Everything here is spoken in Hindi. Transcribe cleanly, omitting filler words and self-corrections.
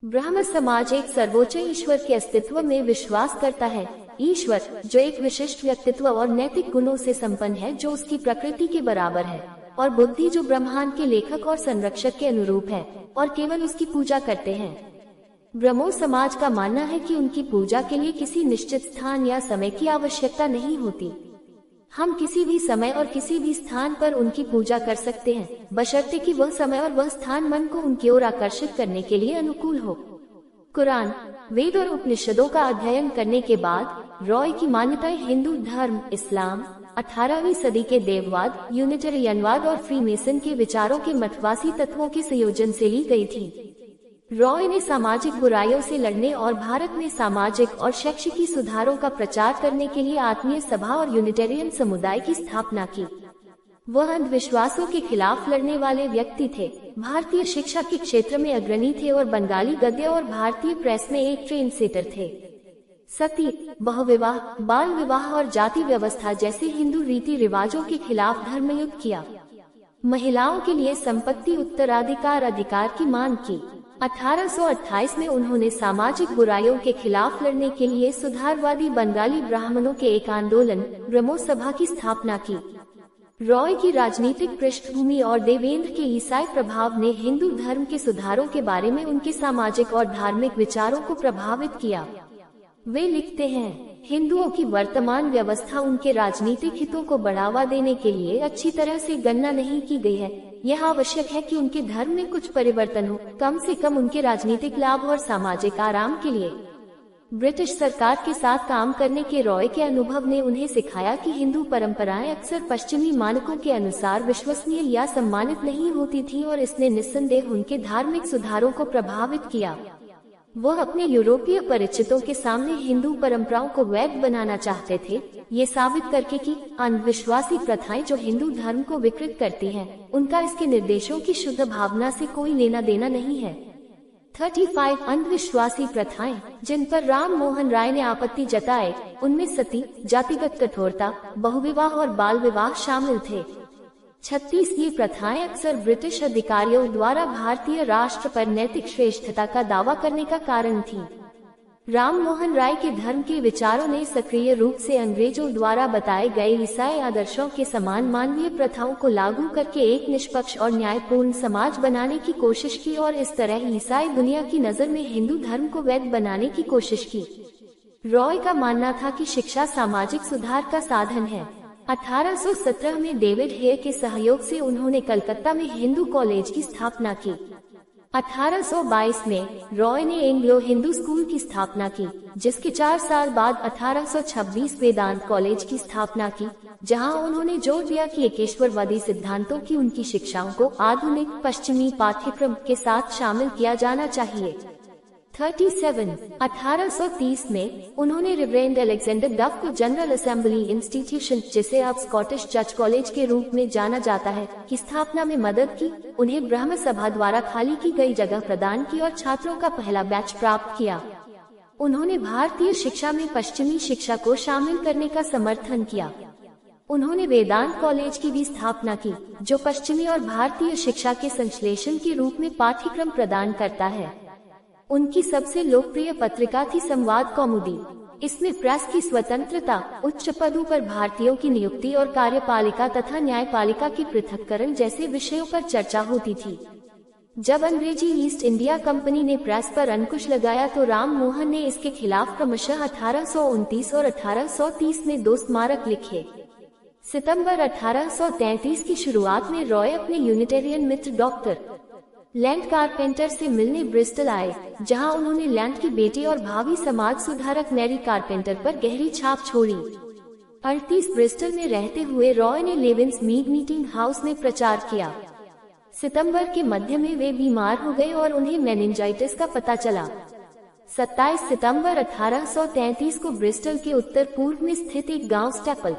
ब्रह्म समाज एक सर्वोच्च ईश्वर के अस्तित्व में विश्वास करता है। ईश्वर जो एक विशिष्ट व्यक्तित्व और नैतिक गुणों से संपन्न है, जो उसकी प्रकृति के बराबर है, और बुद्धि जो ब्रह्मांड के लेखक और संरक्षक के अनुरूप है, और केवल उसकी पूजा करते हैं। ब्रह्मो समाज का मानना है कि उनकी पूजा के लिए किसी निश्चित स्थान या समय की आवश्यकता नहीं होती। हम किसी भी समय और किसी भी स्थान पर उनकी पूजा कर सकते हैं, बशर्ते कि वह समय और वह स्थान मन को उनकी ओर आकर्षित करने के लिए अनुकूल हो। कुरान, वेद और उपनिषदों का अध्ययन करने के बाद रॉय की मान्यताएं हिंदू धर्म, इस्लाम, 18वीं सदी के देववाद, यूनिटेरियनवाद और फ्रीमेसन के विचारों के मतवासी तत्वों के संयोजन से ली गई थी। रॉय ने सामाजिक बुराइयों से लड़ने और भारत में सामाजिक और शैक्षिकी सुधारों का प्रचार करने के लिए आत्मीय सभा और यूनिटेरियन समुदाय की स्थापना की। वह अंधविश्वासों के खिलाफ लड़ने वाले व्यक्ति थे, भारतीय शिक्षा के क्षेत्र में अग्रणी थे और बंगाली गद्य और भारतीय प्रेस में एक ट्रेंड सेटर थे। सती, बहुविवाह, बाल विवाह और जाति व्यवस्था जैसे हिंदू रीति रिवाजों के खिलाफ धर्मयुद्ध किया। महिलाओं के लिए संपत्ति उत्तराधिकार अधिकार की मांग की। 1828 में उन्होंने सामाजिक बुराइयों के खिलाफ लड़ने के लिए सुधारवादी बंगाली ब्राह्मणों के एक आंदोलन ब्रह्मो सभा की स्थापना की। रॉय की राजनीतिक पृष्ठभूमि और देवेंद्र के ईसाई प्रभाव ने हिंदू धर्म के सुधारों के बारे में उनके सामाजिक और धार्मिक विचारों को प्रभावित किया। वे लिखते हैं, हिंदुओं की वर्तमान व्यवस्था उनके राजनीतिक हितों को बढ़ावा देने के लिए अच्छी तरह से गणना नहीं की गई है। यह आवश्यक है कि उनके धर्म में कुछ परिवर्तन हो, कम से कम उनके राजनीतिक लाभ और सामाजिक आराम के लिए। ब्रिटिश सरकार के साथ काम करने के रॉय के अनुभव ने उन्हें सिखाया कि हिंदू परंपराएं अक्सर पश्चिमी मानकों के अनुसार विश्वसनीय या सम्मानित नहीं होती थीं, और इसने निस्संदेह उनके धार्मिक सुधारों को प्रभावित किया। वह अपने यूरोपीय परिचितों के सामने हिंदू परंपराओं को वैध बनाना चाहते थे, ये साबित करके कि अंधविश्वासी प्रथाएं जो हिंदू धर्म को विकृत करती हैं, उनका इसके निर्देशों की शुद्ध भावना से कोई लेना देना नहीं है। 35 अंधविश्वासी प्रथाएं जिन पर राम मोहन राय ने आपत्ति जताए, उनमें सती, जातिगत कठोरता, बहुविवाह और बाल विवाह शामिल थे। 36 ये प्रथाएं अक्सर ब्रिटिश अधिकारियों द्वारा भारतीय राष्ट्र पर नैतिक श्रेष्ठता का दावा करने का कारण थी। राम मोहन राय के धर्म के विचारों ने सक्रिय रूप से अंग्रेजों द्वारा बताए गए ईसाई आदर्शों के समान मानवीय प्रथाओं को लागू करके एक निष्पक्ष और न्यायपूर्ण समाज बनाने की कोशिश की, और इस तरह ईसाई दुनिया की नजर में हिंदू धर्म को वैध बनाने की कोशिश की। रॉय का मानना था कि शिक्षा सामाजिक सुधार का साधन है। 1817 में डेविड हेयर के सहयोग से उन्होंने कलकत्ता में हिंदू कॉलेज की स्थापना की। 1822 में रॉय ने एंग्लो हिंदू स्कूल की स्थापना की, जिसके 4 साल बाद 1826 वेदांत कॉलेज की स्थापना की, जहां उन्होंने जोर दिया कि एकेश्वरवादी सिद्धांतों की उनकी शिक्षाओं को आधुनिक पश्चिमी पाठ्यक्रम के साथ शामिल किया जाना चाहिए। 37 1830 में उन्होंने रेवरेंड अलेक्जेंडर डफ को जनरल असेंबली इंस्टीट्यूशन, जिसे अब स्कॉटिश चर्च कॉलेज के रूप में जाना जाता है, की स्थापना में मदद की। उन्हें ब्रह्म सभा द्वारा खाली की गई जगह प्रदान की और छात्रों का पहला बैच प्राप्त किया। उन्होंने भारतीय शिक्षा में पश्चिमी शिक्षा को शामिल करने का समर्थन किया। उन्होंने वेदांत कॉलेज की भी स्थापना की, जो पश्चिमी और भारतीय शिक्षा के संश्लेषण के रूप में पाठ्यक्रम प्रदान करता है। उनकी सबसे लोकप्रिय पत्रिका थी संवाद कौमुदी। इसमें प्रेस की स्वतंत्रता, उच्च पदों पर भारतीयों की नियुक्ति और कार्यपालिका तथा न्यायपालिका के पृथक्करण जैसे विषयों पर चर्चा होती थी। जब अंग्रेजी ईस्ट इंडिया कंपनी ने प्रेस पर अंकुश लगाया, तो राम मोहन ने इसके खिलाफ क्रमशः 1829 और 1830 में 2 स्मारक लिखे। सितंबर 1833 की शुरुआत में रॉय अपने यूनिटेरियन मित्र डॉक्टर लैंड कारपेंटर से मिलने ब्रिस्टल आए, जहां उन्होंने लैंड की बेटी और भावी समाज सुधारक मैरी कारपेंटर पर गहरी छाप छोड़ी। 38 ब्रिस्टल में रहते हुए रॉय ने लेविन्स मीड मीटिंग हाउस में प्रचार किया। सितंबर के मध्य में वे बीमार हो गए और उन्हें मेनिंजाइटिस का पता चला। 27 सितंबर 1833 को ब्रिस्टल के उत्तर पूर्व में स्थित एक गांव स्टेपल